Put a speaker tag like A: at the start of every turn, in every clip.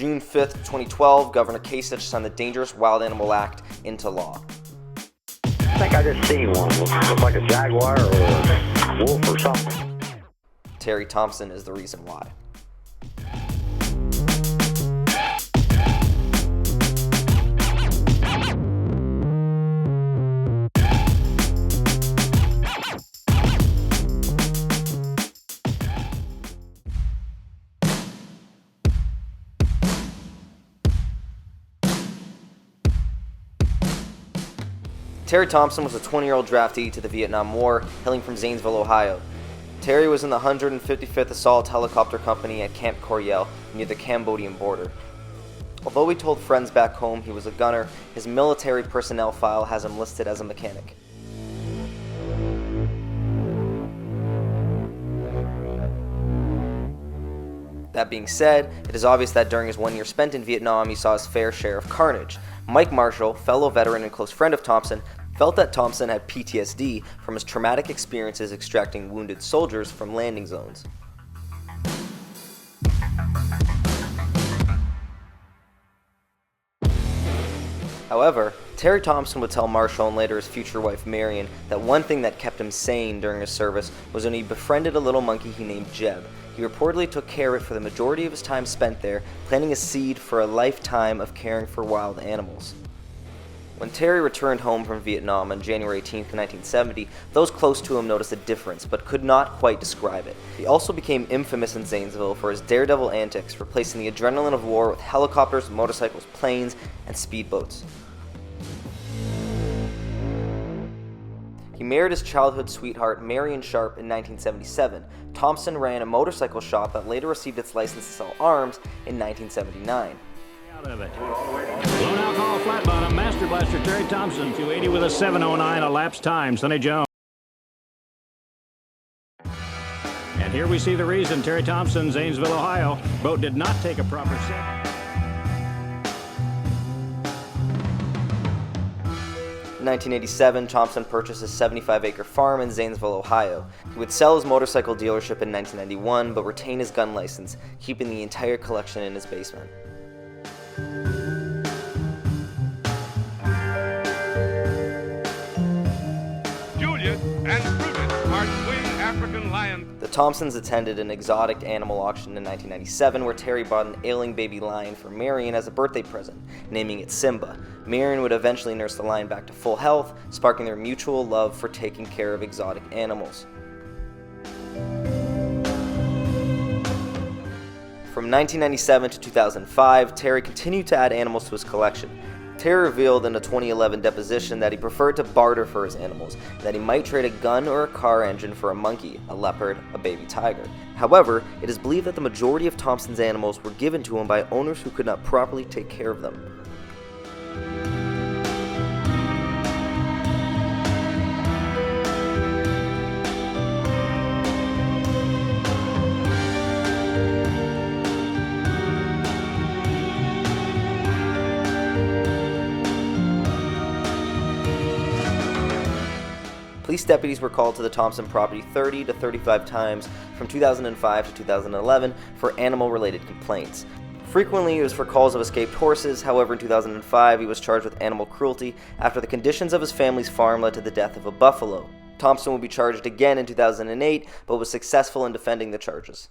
A: June 5th, 2012, Governor Kasich signed the Dangerous Wild Animal Act into law.
B: I think I just seen one. Looks like a jaguar or a wolf or something.
A: Terry Thompson is the reason why. Terry Thompson was a 20-year-old draftee to the Vietnam War, hailing from Zanesville, Ohio. Terry was in the 155th Assault Helicopter Company at Camp Coryell near the Cambodian border. Although he told friends back home he was a gunner, his military personnel file has him listed as a mechanic. That being said, it is obvious that during his 1 year spent in Vietnam, he saw his fair share of carnage. Mike Marshall, fellow veteran and close friend of Thompson, felt that Thompson had PTSD from his traumatic experiences extracting wounded soldiers from landing zones. However, Terry Thompson would tell Marshall and later his future wife Marion that one thing that kept him sane during his service was when he befriended a little monkey he named Jeb. He reportedly took care of it for the majority of his time spent there, planting a seed for a lifetime of caring for wild animals. When Terry returned home from Vietnam on January 18, 1970, those close to him noticed a difference, but could not quite describe it. He also became infamous in Zanesville for his daredevil antics, replacing the adrenaline of war with helicopters, motorcycles, planes, and speedboats. He married his childhood sweetheart, Marion Sharp, in 1977. Thompson ran a motorcycle shop that later received its license to sell arms in 1979.
C: Out of it. Lone alcohol flat bottom, Master Blaster Terry Thompson, 280 with a 709 elapsed time, Sonny Jones. And here we see the reason Terry Thompson, Zanesville, Ohio. Boat did not take a proper set.
A: In 1987, Thompson purchased a 75-acre farm in Zanesville, Ohio. He would sell his motorcycle dealership in 1991, but retain his gun license, keeping the entire collection in his basement.
D: Juliet and Brutus are twin African lions.
A: The Thompsons attended an exotic animal auction in 1997 where Terry bought an ailing baby lion for Marion as a birthday present, naming it Simba. Marion would eventually nurse the lion back to full health, sparking their mutual love for taking care of exotic animals. From 1997 to 2005, Terry continued to add animals to his collection. Terry revealed in a 2011 deposition that he preferred to barter for his animals, and that he might trade a gun or a car engine for a monkey, a leopard, a baby tiger. However, it is believed that the majority of Thompson's animals were given to him by owners who could not properly take care of them. Police deputies were called to the Thompson property 30 to 35 times from 2005 to 2011 for animal-related complaints. Frequently, it was for calls of escaped horses. However, in 2005, he was charged with animal cruelty after the conditions of his family's farm led to the death of a buffalo. Thompson would be charged again in 2008, but was successful in defending the charges.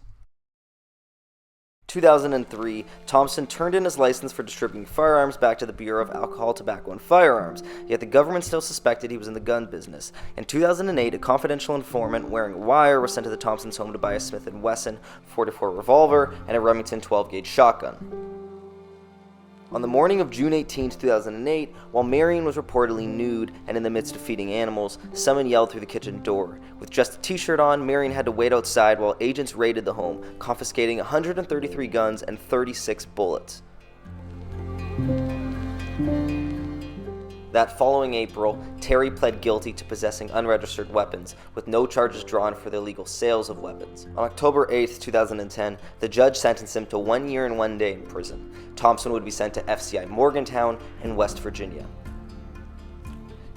A: 2003, Thompson turned in his license for distributing firearms back to the Bureau of Alcohol, Tobacco, and Firearms, yet the government still suspected he was in the gun business. In 2008, a confidential informant wearing a wire was sent to the Thompsons' home to buy a Smith & Wesson .44 revolver and a Remington 12-gauge shotgun. On the morning of June 18, 2008, while Marion was reportedly nude and in the midst of feeding animals, someone yelled through the kitchen door. With just a t-shirt on, Marion had to wait outside while agents raided the home, confiscating 133 guns and 36 bullets. That following April, Terry pled guilty to possessing unregistered weapons, with no charges drawn for the illegal sales of weapons. On October 8, 2010, the judge sentenced him to 1 year and 1 day in prison. Thompson would be sent to FCI Morgantown in West Virginia.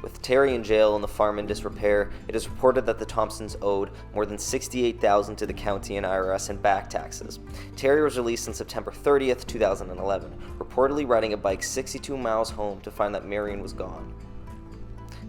A: With Terry in jail and the farm in disrepair, it is reported that the Thompsons owed more than $68,000 to the county and IRS in back taxes. Terry was released on September 30th, 2011, reportedly riding a bike 62 miles home to find that Marion was gone.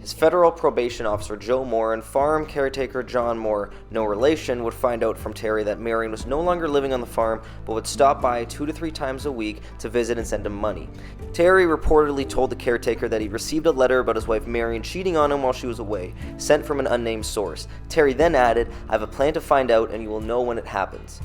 A: His federal probation officer Joe Moore and farm caretaker John Moore, no relation, would find out from Terry that Marion was no longer living on the farm but would stop by 2 to 3 times a week to visit and send him money. Terry reportedly told the caretaker that he received a letter about his wife Marion cheating on him while she was away, sent from an unnamed source. Terry then added, "I have a plan to find out and you will know when it happens."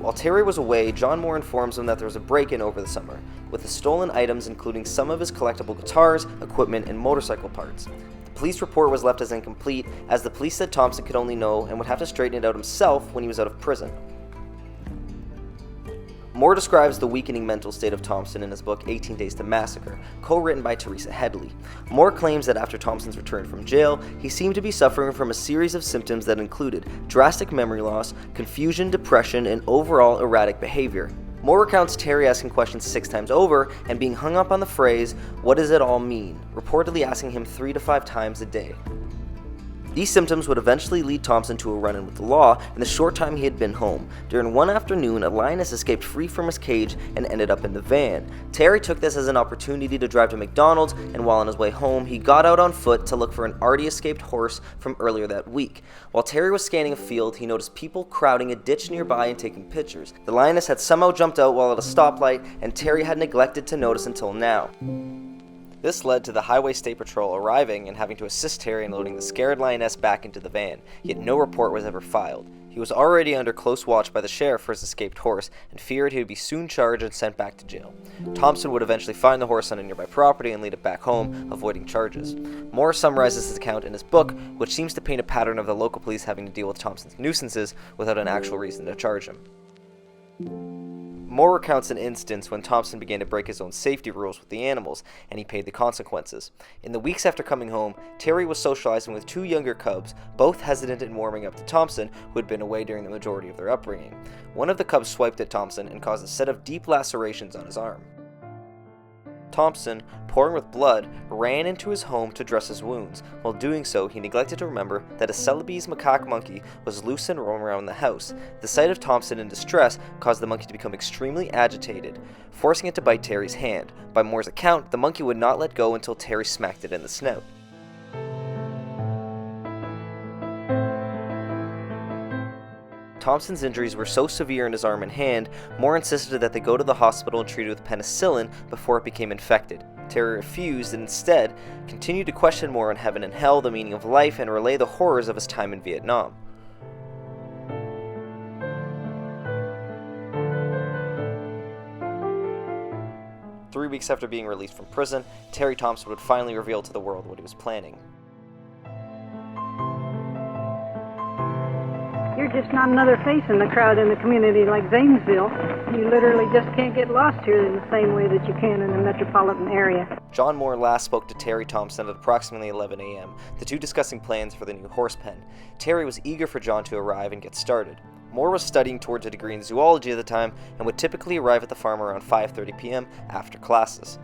A: While Terry was away, John Moore informs him that there was a break-in over the summer, with the stolen items including some of his collectible guitars, equipment, and motorcycle parts. The police report was left as incomplete, as the police said Thompson could only know and would have to straighten it out himself when he was out of prison. Moore describes the weakening mental state of Thompson in his book 18 Days to Massacre, co-written by Teresa Headley. Moore claims that after Thompson's return from jail, he seemed to be suffering from a series of symptoms that included drastic memory loss, confusion, depression, and overall erratic behavior. Moore recounts Terry asking questions 6 times over and being hung up on the phrase, "What does it all mean?" reportedly asking him 3 to 5 times a day. These symptoms would eventually lead Thompson to a run-in with the law in the short time he had been home. During one afternoon, a lioness escaped free from his cage and ended up in the van. Terry took this as an opportunity to drive to McDonald's, and while on his way home, he got out on foot to look for an already escaped horse from earlier that week. While Terry was scanning a field, he noticed people crowding a ditch nearby and taking pictures. The lioness had somehow jumped out while at a stoplight, and Terry had neglected to notice until now. This led to the Highway State Patrol arriving and having to assist Terry in loading the scared lioness back into the van, yet no report was ever filed. He was already under close watch by the sheriff for his escaped horse and feared he would be soon charged and sent back to jail. Thompson would eventually find the horse on a nearby property and lead it back home, avoiding charges. Moore summarizes his account in his book, which seems to paint a pattern of the local police having to deal with Thompson's nuisances without an actual reason to charge him. Moore recounts an instance when Thompson began to break his own safety rules with the animals, and he paid the consequences. In the weeks after coming home, Terry was socializing with 2 younger cubs, both hesitant in warming up to Thompson, who had been away during the majority of their upbringing. One of the cubs swiped at Thompson and caused a set of deep lacerations on his arm. Thompson, pouring with blood, ran into his home to dress his wounds. While doing so, he neglected to remember that a Celebes macaque monkey was loose and roaming around the house. The sight of Thompson in distress caused the monkey to become extremely agitated, forcing it to bite Terry's hand. By Moore's account, the monkey would not let go until Terry smacked it in the snout. Thompson's injuries were so severe in his arm and hand, Moore insisted that they go to the hospital and treat it with penicillin before it became infected. Terry refused and instead continued to question Moore on heaven and hell, the meaning of life, and relay the horrors of his time in Vietnam. Three weeks after being released from prison, Terry Thompson would finally reveal to the world what he was planning.
E: You're just not another face in the crowd in the community like Zanesville. You literally just can't get lost here in the same way that you can in the metropolitan area.
A: John Moore last spoke to Terry Thompson at approximately 11 a.m., the two discussing plans for the new horse pen. Terry was eager for John to arrive and get started. Moore was studying towards a degree in zoology at the time and would typically arrive at the farm around 5:30 p.m. after classes.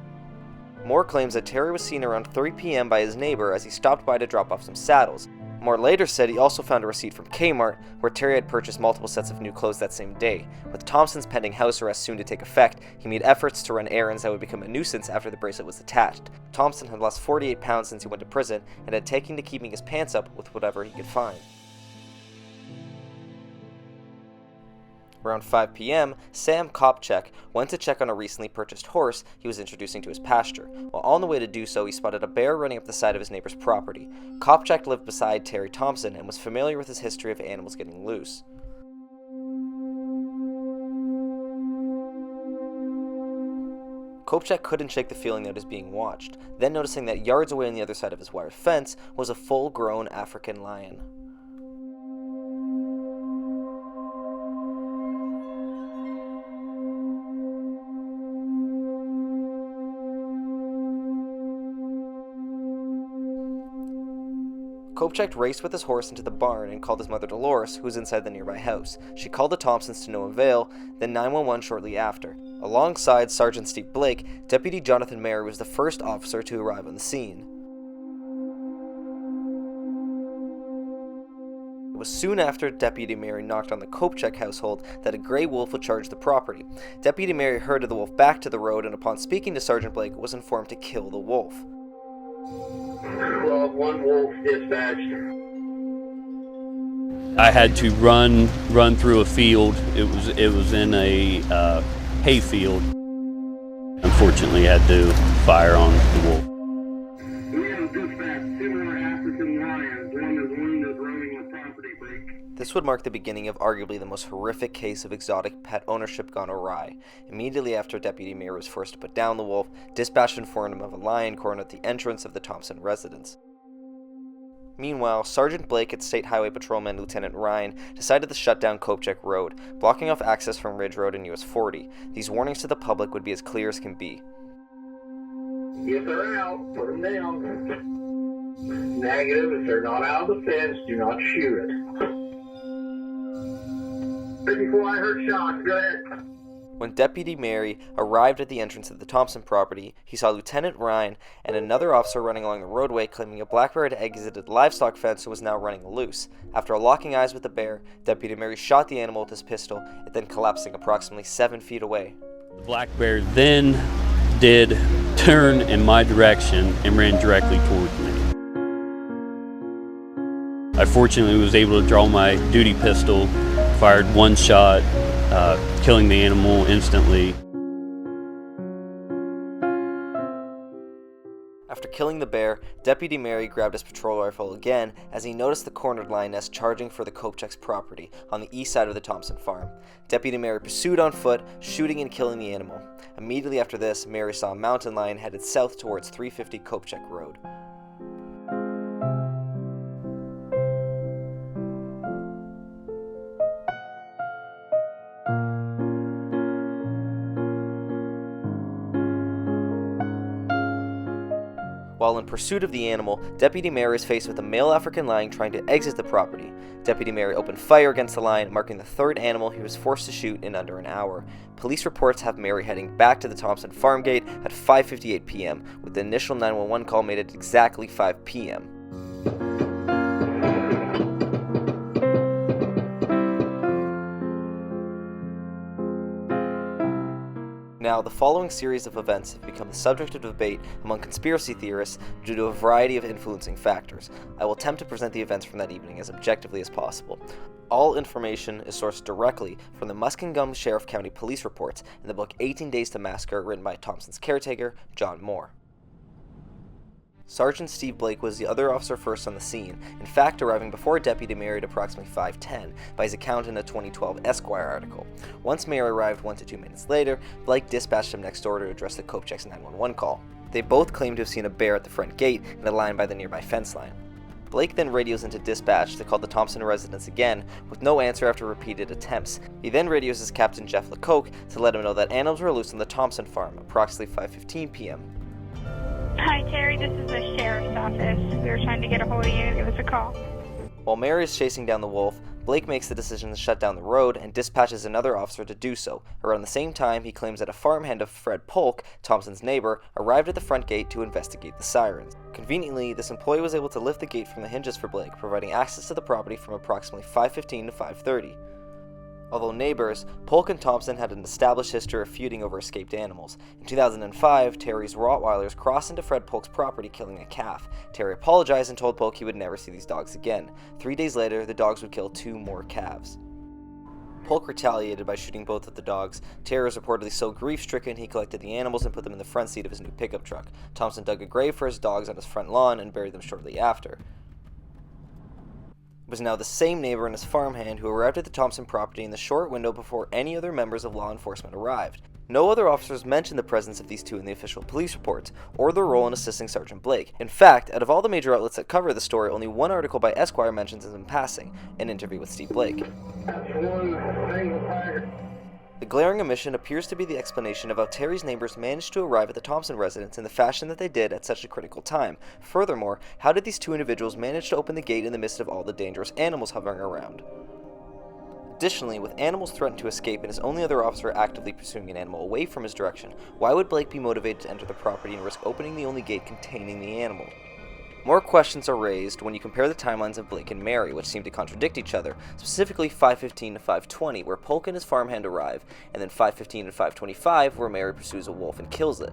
A: Moore claims that Terry was seen around 3 p.m. by his neighbor as he stopped by to drop off some saddles. Moore later said he also found a receipt from Kmart where Terry had purchased multiple sets of new clothes that same day. With Thompson's pending house arrest soon to take effect, he made efforts to run errands that would become a nuisance after the bracelet was attached. Thompson had lost 48 pounds since he went to prison and had taken to keeping his pants up with whatever he could find. Around 5 p.m., Sam Kopchak went to check on a recently purchased horse he was introducing to his pasture. While on the way to do so, he spotted a bear running up the side of his neighbor's property. Kopchak lived beside Terry Thompson and was familiar with his history of animals getting loose. Kopchak couldn't shake the feeling that he was being watched, then noticing that yards away on the other side of his wire fence was a full-grown African lion. Kopchak raced with his horse into the barn and called his mother Dolores, who was inside the nearby house. She called the Thompsons to no avail, then 911 shortly after. Alongside Sergeant Steve Blake, Deputy Jonathan Mayer was the first officer to arrive on the scene. was soon after Deputy Mary knocked on the Kopchak household that a gray wolf would charge the property. Deputy Mary herded the wolf back to the road and upon speaking to Sergeant Blake was informed to kill the wolf.
B: Well, one wolf dispatched.
F: I had to run through a field. It was in a hay field. Unfortunately, I had to fire on the wolf.
B: We have dispatched 2 more African lions. One is wounded roaming the property break.
A: This would mark the beginning of arguably the most horrific case of exotic pet ownership gone awry. Immediately after Deputy Mayer was forced to put down the wolf, dispatch informed him of a lion cornered at the entrance of the Thompson residence. Meanwhile, Sergeant Blake and State Highway Patrolman Lieutenant Ryan decided to shut down Kopchak Road, blocking off access from Ridge Road and US 40. These warnings to the public would be as clear as can be.
B: If they're out, put them down. Negative, if they're not out of the fence, do not shoot it. Before I heard shots, go ahead.
A: When Deputy Mary arrived at the entrance of the Thompson property, he saw Lieutenant Ryan and another officer running along the roadway claiming a black bear had exited the livestock fence and was now running loose. After locking eyes with the bear, Deputy Mary shot the animal with his pistol, it then collapsing approximately 7 feet away.
F: The black bear then did turn in my direction and ran directly towards me. I fortunately was able to draw my duty pistol, fired one shot, killing the animal instantly.
A: After killing the bear, Deputy Mary grabbed his patrol rifle again as he noticed the cornered lioness charging for the Kopchak's property on the east side of the Thompson farm. Deputy Mary pursued on foot, shooting and killing the animal. Immediately after this, Mary saw a mountain lion headed south towards 350 Kopchak Road. While in pursuit of the animal, Deputy Mary is faced with a male African lion trying to exit the property. Deputy Mary opened fire against the lion, marking the third animal he was forced to shoot in under an hour. Police reports have Mary heading back to the Thompson farm gate at 5:58 p.m., with the initial 911 call made at exactly 5 p.m. Now, the following series of events have become the subject of debate among conspiracy theorists due to a variety of influencing factors. I will attempt to present the events from that evening as objectively as possible. All information is sourced directly from the Muskingum Sheriff County Police reports in the book 18 Days to Massacre, written by Thompson's caretaker, John Moore. Sergeant Steve Blake was the other officer first on the scene, in fact arriving before Deputy Mary at approximately 5:10, by his account in a 2012 Esquire article. Once Mary arrived 1 to 2 minutes later, Blake dispatched him next door to address the Kopchak's 911 call. They both claimed to have seen a bear at the front gate and a lion by the nearby fence line. Blake then radios into dispatch to call the Thompson residence again, with no answer after repeated attempts. He then radios his Captain Jeff LeCoq to let him know that animals were loose on the Thompson farm, approximately 5:15 p.m.
G: Hi, Terry. This is the sheriff's office. We were trying to get a hold of you. Give us a call.
A: While Mary is chasing down the wolf, Blake makes the decision to shut down the road and dispatches another officer to do so. Around the same time, he claims that a farmhand of Fred Polk, Thompson's neighbor, arrived at the front gate to investigate the sirens. Conveniently, this employee was able to lift the gate from the hinges for Blake, providing access to the property from approximately 5:15 to 5:30. Although neighbors, Polk and Thompson had an established history of feuding over escaped animals. In 2005, Terry's Rottweilers crossed into Fred Polk's property, killing a calf. Terry apologized and told Polk he would never see these dogs again. 3 days later, the dogs would kill 2 more calves. Polk retaliated by shooting both of the dogs. Terry was reportedly so grief-stricken he collected the animals and put them in the front seat of his new pickup truck. Thompson dug a grave for his dogs on his front lawn and buried them shortly after. It was now the same neighbor and his farmhand who arrived at the Thompson property in the short window before any other members of law enforcement arrived. No other officers mentioned the presence of these two in the official police reports, or their role in assisting Sergeant Blake. In fact, out of all the major outlets that cover the story, only one article by Esquire mentions it in passing, an interview with Steve Blake. The glaring omission appears to be the explanation of how Terry's neighbors managed to arrive at the Thompson residence in the fashion that they did at such a critical time. Furthermore, how did these two individuals manage to open the gate in the midst of all the dangerous animals hovering around? Additionally, with animals threatened to escape and his only other officer actively pursuing an animal away from his direction, why would Blake be motivated to enter the property and risk opening the only gate containing the animal? More questions are raised when you compare the timelines of Blake and Mary, which seem to contradict each other, specifically 5:15 to 5:20, where Polk and his farmhand arrive, and then 5:15 to 5:25, where Mary pursues a wolf and kills it.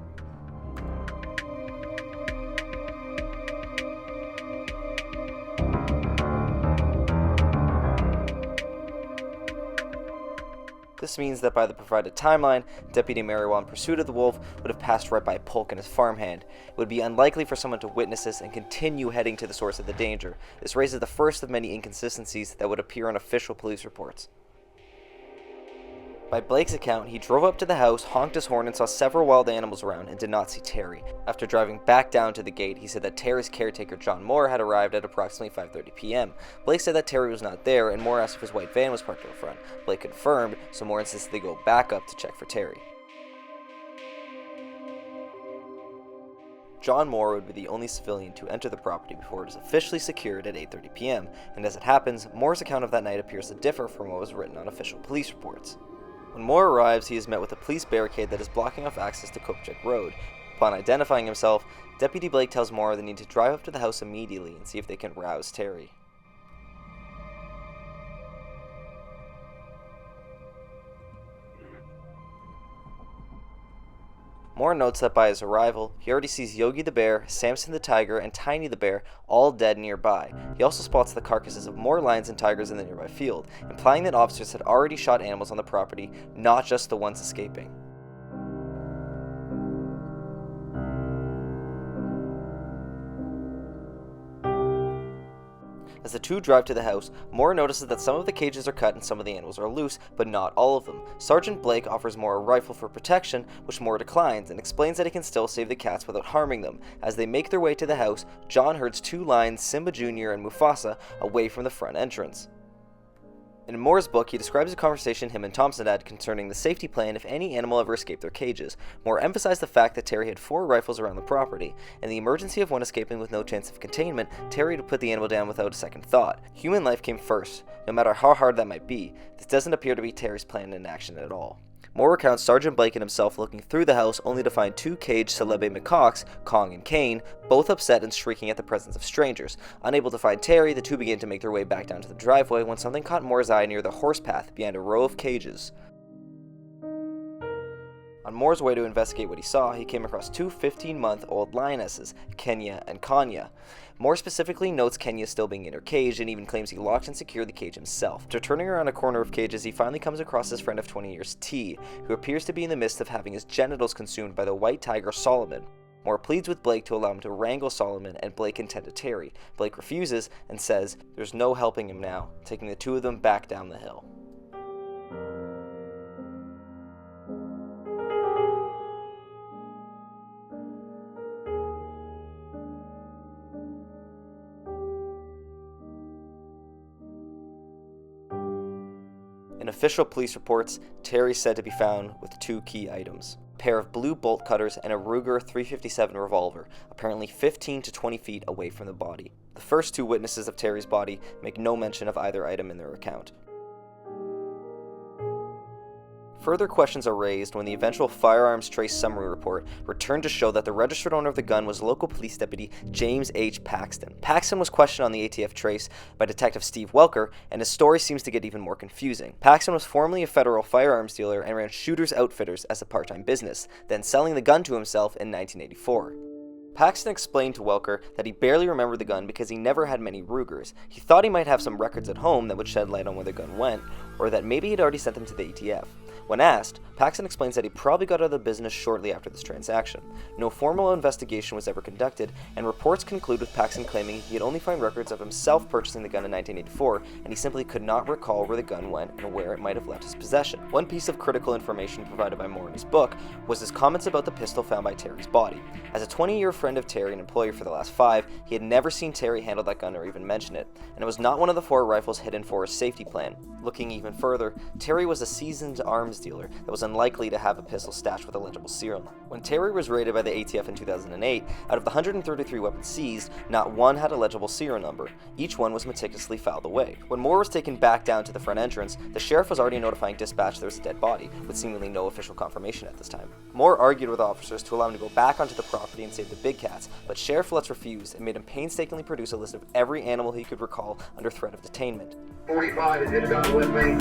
A: This means that by the provided timeline, Deputy Mary, while in pursuit of the wolf, would have passed right by Polk and his farmhand. It would be unlikely for someone to witness this and continue heading to the source of the danger. This raises the first of many inconsistencies that would appear on official police reports. By Blake's account, he drove up to the house, honked his horn, and saw several wild animals around and did not see Terry. After driving back down to the gate, he said that Terry's caretaker, John Moore, had arrived at approximately 5:30 p.m. Blake said that Terry was not there, and Moore asked if his white van was parked out front. Blake confirmed, so Moore insisted they go back up to check for Terry. John Moore would be the only civilian to enter the property before it is officially secured at 8:30 p.m., and as it happens, Moore's account of that night appears to differ from what was written on official police reports. When Moore arrives, he is met with a police barricade that is blocking off access to Kopchak Road. Upon identifying himself, Deputy Blake tells Moore they need to drive up to the house immediately and see if they can rouse Terry. Moore notes that by his arrival, he already sees Yogi the bear, Samson the tiger, and Tiny the bear all dead nearby. He also spots the carcasses of more lions and tigers in the nearby field, implying that officers had already shot animals on the property, not just the ones escaping. As the two drive to the house, Moore notices that some of the cages are cut and some of the animals are loose, but not all of them. Sergeant Blake offers Moore a rifle for protection, which Moore declines, and explains that he can still save the cats without harming them. As they make their way to the house, John herds two lions, Simba Jr. and Mufasa, away from the front entrance. In Moore's book, he describes a conversation him and Thompson had concerning the safety plan if any animal ever escaped their cages. Moore emphasized the fact that Terry had 4 rifles around the property. In the emergency of one escaping with no chance of containment, Terry would put the animal down without a second thought. Human life came first, no matter how hard that might be. This doesn't appear to be Terry's plan in action at all. Moore recounts Sergeant Blake and himself looking through the house only to find 2 caged Celebe macaques, Kong and Kane, both upset and shrieking at the presence of strangers. Unable to find Terry, the two began to make their way back down to the driveway when something caught Moore's eye near the horse path behind a row of cages. On Moore's way to investigate what he saw, he came across 2 15-month-old lionesses, Kenya and Kanya. Moore specifically notes Kenya still being in her cage and even claims he locked and secured the cage himself. After turning around a corner of cages, he finally comes across his friend of 20 years, T, who appears to be in the midst of having his genitals consumed by the white tiger Solomon. Moore pleads with Blake to allow him to wrangle Solomon, and Blake can tend to Terry. Blake refuses and says there's no helping him now, taking the two of them back down the hill. In official police reports, Terry is said to be found with 2 key items: a pair of blue bolt cutters and a Ruger 357 revolver, apparently 15 to 20 feet away from the body. The first 2 witnesses of Terry's body make no mention of either item in their account. Further questions are raised when the eventual firearms trace summary report returned to show that the registered owner of the gun was local police deputy James H. Paxton. Paxton was questioned on the ATF trace by Detective Steve Welker, and his story seems to get even more confusing. Paxton was formerly a federal firearms dealer and ran Shooters Outfitters as a part-time business, then selling the gun to himself in 1984. Paxton explained to Welker that he barely remembered the gun because he never had many Rugers. He thought he might have some records at home that would shed light on where the gun went, or that maybe he'd already sent them to the ATF. When asked, Paxton explains that he probably got out of the business shortly after this transaction. No formal investigation was ever conducted, and reports conclude with Paxton claiming he had only found records of himself purchasing the gun in 1984, and he simply could not recall where the gun went and where it might have left his possession. One piece of critical information provided by Moore in his book was his comments about the pistol found by Terry's body. As a 20-year friend of Terry and employee for the last 5, he had never seen Terry handle that gun or even mention it, and it was not one of the 4 rifles hidden for his safety plan. Looking even further, Terry was a seasoned arms dealer that was unlikely to have a pistol stashed with a legible serial number. When Terry was raided by the ATF in 2008, out of the 133 weapons seized, not one had a legible serial number. Each one was meticulously filed away. When Moore was taken back down to the front entrance, the sheriff was already notifying dispatch there was a dead body, with seemingly no official confirmation at this time. Moore argued with officers to allow him to go back onto the property and save the big cats, but Sheriff Lutz refused and made him painstakingly produce a list of every animal he could recall under threat of detainment.
B: 45 has just gotten with me.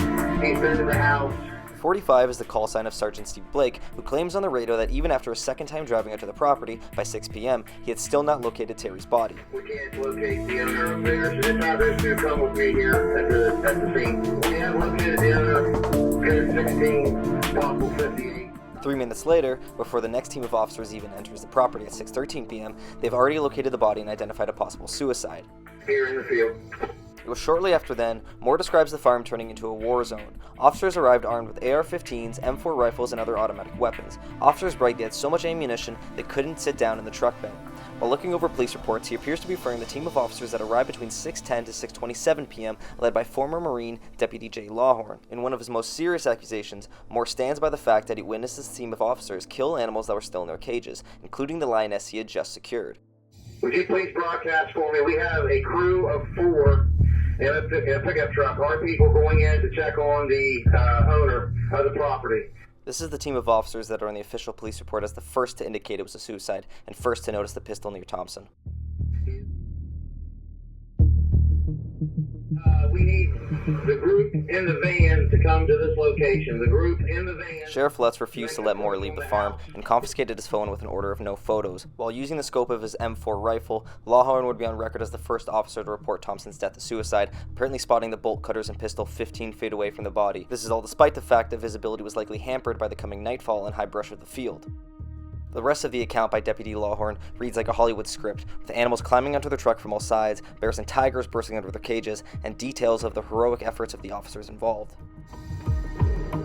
B: He's been to the house.
A: 45 is the call sign of Sergeant Steve Blake, who claims on the radio that even after a second time driving out to the property, by 6 p.m., he had still not located Terry's body.
B: We can't locate the owner up there, so this officer's going to come with me here at the scene. We have located the owner, code 16, possible 58.
A: 3 minutes later, before the next team of officers even enters the property at 6:13 p.m., they've already located the body and identified a possible suicide.
B: Here in the field.
A: It was shortly after then, Moore describes the farm turning into a war zone. Officers arrived armed with AR-15s, M4 rifles, and other automatic weapons. Officers bragged they had so much ammunition they couldn't sit down in the truck bed. While looking over police reports, he appears to be referring to the team of officers that arrived between 6:10 to 6:27 p.m., led by former Marine Deputy J. Lawhorn. In one of his most serious accusations, Moore stands by the fact that he witnessed his team of officers kill animals that were still in their cages, including the lioness he had just secured.
B: Would you please broadcast for me? We have a crew of 4 in a pickup truck. Our people going in to check on the owner of the property.
A: This is the team of officers that are on the official police report as the first to indicate it was a suicide and first to notice the pistol near Thompson.
B: We need the group in the van to come to this location. The group in the van.
A: Sheriff Lutz refused to let Moore leave the farm and confiscated his phone with an order of no photos. While using the scope of his M4 rifle, Lawhorn would be on record as the first officer to report Thompson's death as suicide, apparently spotting the bolt cutters and pistol 15 feet away from the body. This is all despite the fact that visibility was likely hampered by the coming nightfall and high brush of the field. The rest of the account by Deputy Lawhorn reads like a Hollywood script, with animals climbing onto the truck from all sides, bears and tigers bursting out of their cages, and details of the heroic efforts of the officers involved.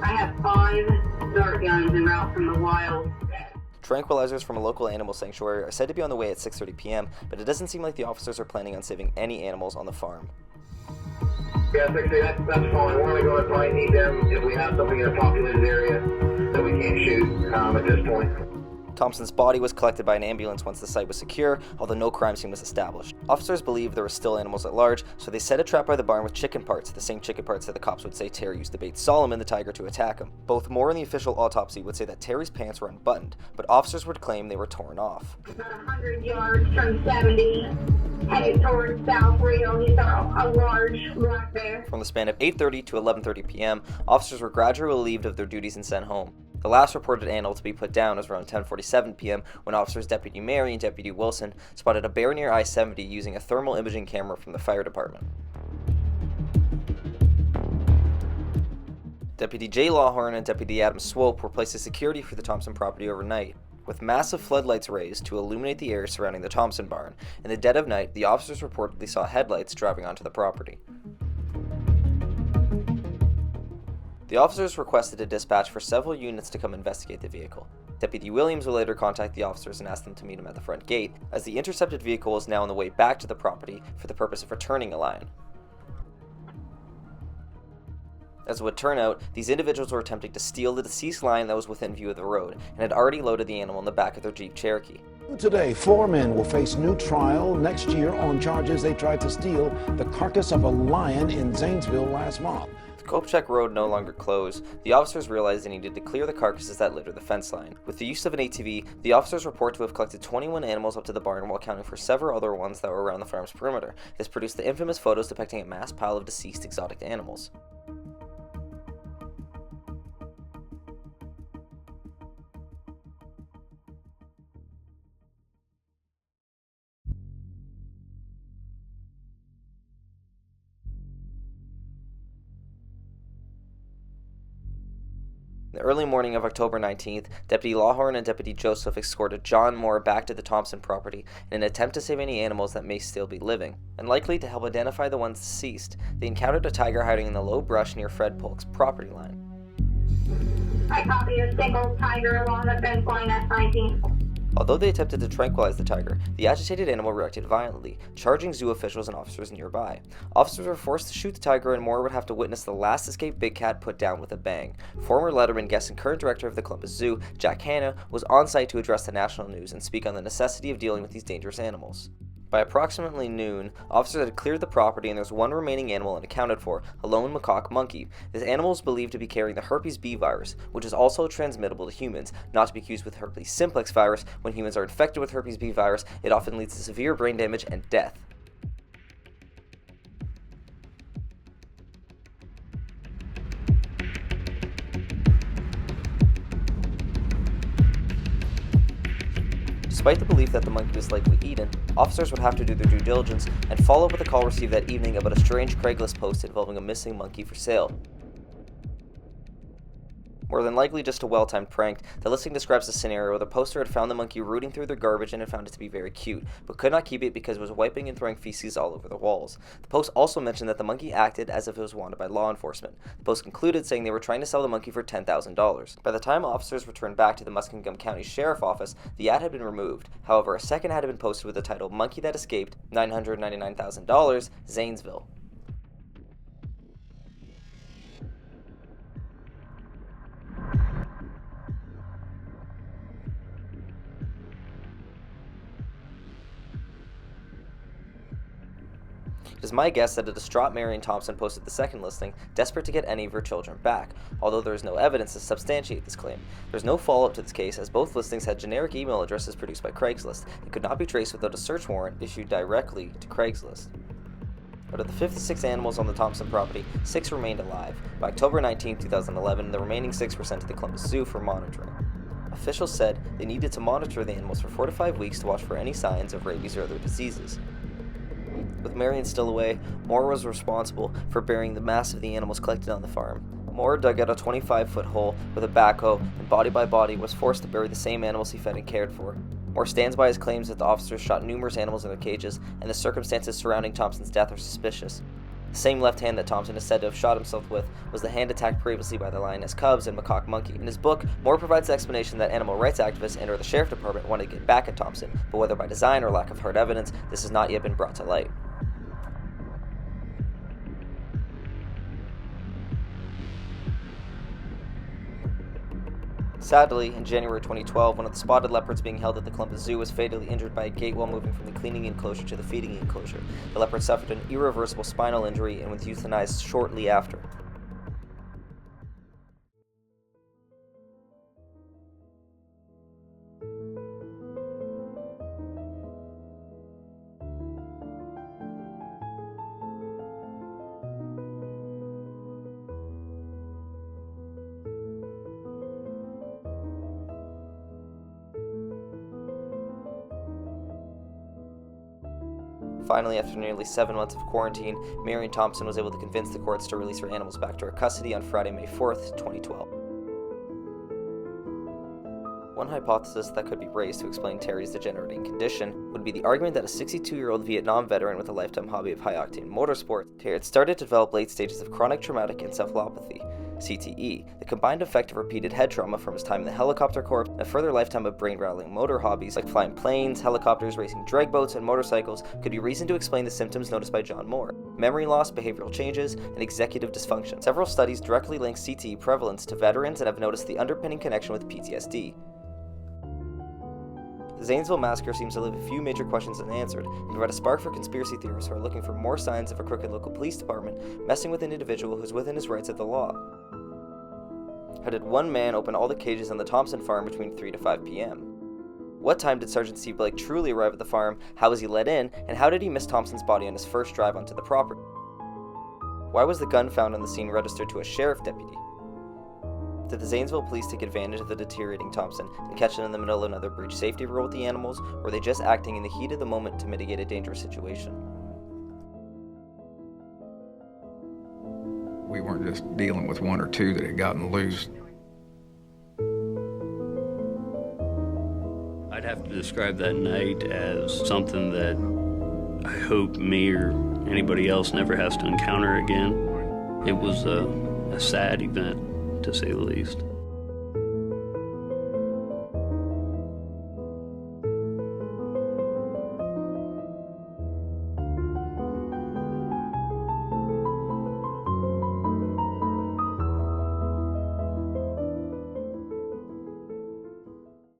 H: I have 5 dart guns en route from the wild.
A: Tranquilizers from a local animal sanctuary are said to be on the way at 6:30 p.m., but it doesn't seem like the officers are planning on saving any animals on the farm.
B: Yeah, 60, that's fine. We're only going to probably need them if we have something in a populated area that we can't shoot at this point.
A: Thompson's body was collected by an ambulance once the site was secure, although no crime scene was established. Officers believed there were still animals at large, so they set a trap by the barn with chicken parts, the same chicken parts that the cops would say Terry used to bait Solomon the tiger to attack him. Both Moore and the official autopsy would say that Terry's pants were unbuttoned, but officers would claim they were torn off.
H: About 100 yards from 70, headed towards South Rio, he saw a large black bear.
A: From the span of 8:30 to 11:30 p.m., officers were gradually relieved of their duties and sent home. The last reported animal to be put down was around 10:47 p.m. when officers Deputy Mary and Deputy Wilson spotted a bear near I-70 using a thermal imaging camera from the fire department. Deputy J. Lawhorn and Deputy Adam Swope were placed as security for the Thompson property overnight, with massive floodlights raised to illuminate the area surrounding the Thompson barn. In the dead of night, the officers reportedly saw headlights driving onto the property. The officers requested a dispatch for several units to come investigate the vehicle. Deputy Williams would later contact the officers and ask them to meet him at the front gate, as the intercepted vehicle was now on the way back to the property for the purpose of returning a line. As it would turn out, these individuals were attempting to steal the deceased lion that was within view of the road, and had already loaded the animal in the back of their Jeep Cherokee.
I: Today, 4 men will face new trial next year on charges they tried to steal the carcass of a lion in Zanesville last month.
A: With Kopechek Road no longer closed, the officers realized they needed to clear the carcasses that littered the fence line. With the use of an ATV, the officers report to have collected 21 animals up to the barn while accounting for several other ones that were around the farm's perimeter. This produced the infamous photos depicting a mass pile of deceased exotic animals. In the early morning of October 19th, Deputy Lawhorn and Deputy Joseph escorted John Moore back to the Thompson property in an attempt to save any animals that may still be living. And likely to help identify the ones deceased, they encountered a tiger hiding in the low brush near Fred Polk's property line.
H: I copy a single tiger along the fence line at 19.
A: Although they attempted to tranquilize the tiger, the agitated animal reacted violently, charging zoo officials and officers nearby. Officers were forced to shoot the tiger, and Moore would have to witness the last escaped big cat put down with a bang. Former Letterman guest and current director of the Columbus Zoo, Jack Hanna, was on site to address the national news and speak on the necessity of dealing with these dangerous animals. By approximately noon, officers had cleared the property and there was one remaining animal unaccounted for, a lone macaque monkey. This animal is believed to be carrying the herpes B virus, which is also transmittable to humans, not to be confused with herpes simplex virus. When humans are infected with herpes B virus, it often leads to severe brain damage and death. Despite the belief that the monkey was likely eaten, officers would have to do their due diligence and follow up with a call received that evening about a strange Craigslist post involving a missing monkey for sale. More than likely just a well-timed prank, the listing describes a scenario where the poster had found the monkey rooting through their garbage and had found it to be very cute, but could not keep it because it was wiping and throwing feces all over the walls. The post also mentioned that the monkey acted as if it was wanted by law enforcement. The post concluded saying they were trying to sell the monkey for $10,000. By the time officers returned back to the Muskingum County Sheriff office, the ad had been removed. However, a second ad had been posted with the title "Monkey That Escaped, $999,000, Zanesville." It is my guess that a distraught Marion Thompson posted the second listing, desperate to get any of her children back, although there is no evidence to substantiate this claim. There is no follow-up to this case, as both listings had generic email addresses produced by Craigslist. It could not be traced without a search warrant issued directly to Craigslist. Out of the 56 animals on the Thompson property, 6 remained alive. By October 19, 2011, the remaining 6 were sent to the Columbus Zoo for monitoring. Officials said they needed to monitor the animals for 4 to 5 weeks to watch for any signs of rabies or other diseases. With Marion still away, Moore was responsible for burying the mass of the animals collected on the farm. Moore dug out a 25-foot hole with a backhoe and body by body was forced to bury the same animals he fed and cared for. Moore stands by his claims that the officers shot numerous animals in their cages, and the circumstances surrounding Thompson's death are suspicious. The same left hand that Thompson is said to have shot himself with was the hand attacked previously by the lioness cubs and macaque monkey. In his book, Moore provides the explanation that animal rights activists and or the sheriff department wanted to get back at Thompson, but whether by design or lack of hard evidence, this has not yet been brought to light. Sadly, in January 2012, one of the spotted leopards being held at the Columbus Zoo was fatally injured by a gate while moving from the cleaning enclosure to the feeding enclosure. The leopard suffered an irreversible spinal injury and was euthanized shortly after. Finally, after nearly 7 months of quarantine, Marion Thompson was able to convince the courts to release her animals back to her custody on Friday, May 4th, 2012. One hypothesis that could be raised to explain Terry's degenerating condition would be the argument that a 62-year-old Vietnam veteran with a lifetime hobby of high-octane motorsports, Terry had started to develop late stages of chronic traumatic encephalopathy, CTE, the combined effect of repeated head trauma from his time in the helicopter corps, and a further lifetime of brain-rattling motor hobbies like flying planes, helicopters, racing drag boats, and motorcycles could be reason to explain the symptoms noticed by John Moore: memory loss, behavioral changes, and executive dysfunction. Several studies directly link CTE prevalence to veterans and have noticed the underpinning connection with PTSD. The Zanesville Massacre seems to leave a few major questions unanswered and provide a spark for conspiracy theorists who are looking for more signs of a crooked local police department messing with an individual who's within his rights of the law. How did one man open all the cages on the Thompson farm between 3 to 5 p.m.? What time did Sergeant Steve Blake truly arrive at the farm, how was he let in, and how did he miss Thompson's body on his first drive onto the property? Why was the gun found on the scene registered to a sheriff deputy? Did the Zanesville police take advantage of the deteriorating Thompson and catch him in the middle of another breach safety rule with the animals, or were they just acting in the heat of the moment to mitigate a dangerous situation?
J: We weren't just dealing with one or two that had gotten loose.
F: I'd have to describe that night as something that I hope me or anybody else never has to encounter again. It was a sad event, to say the least.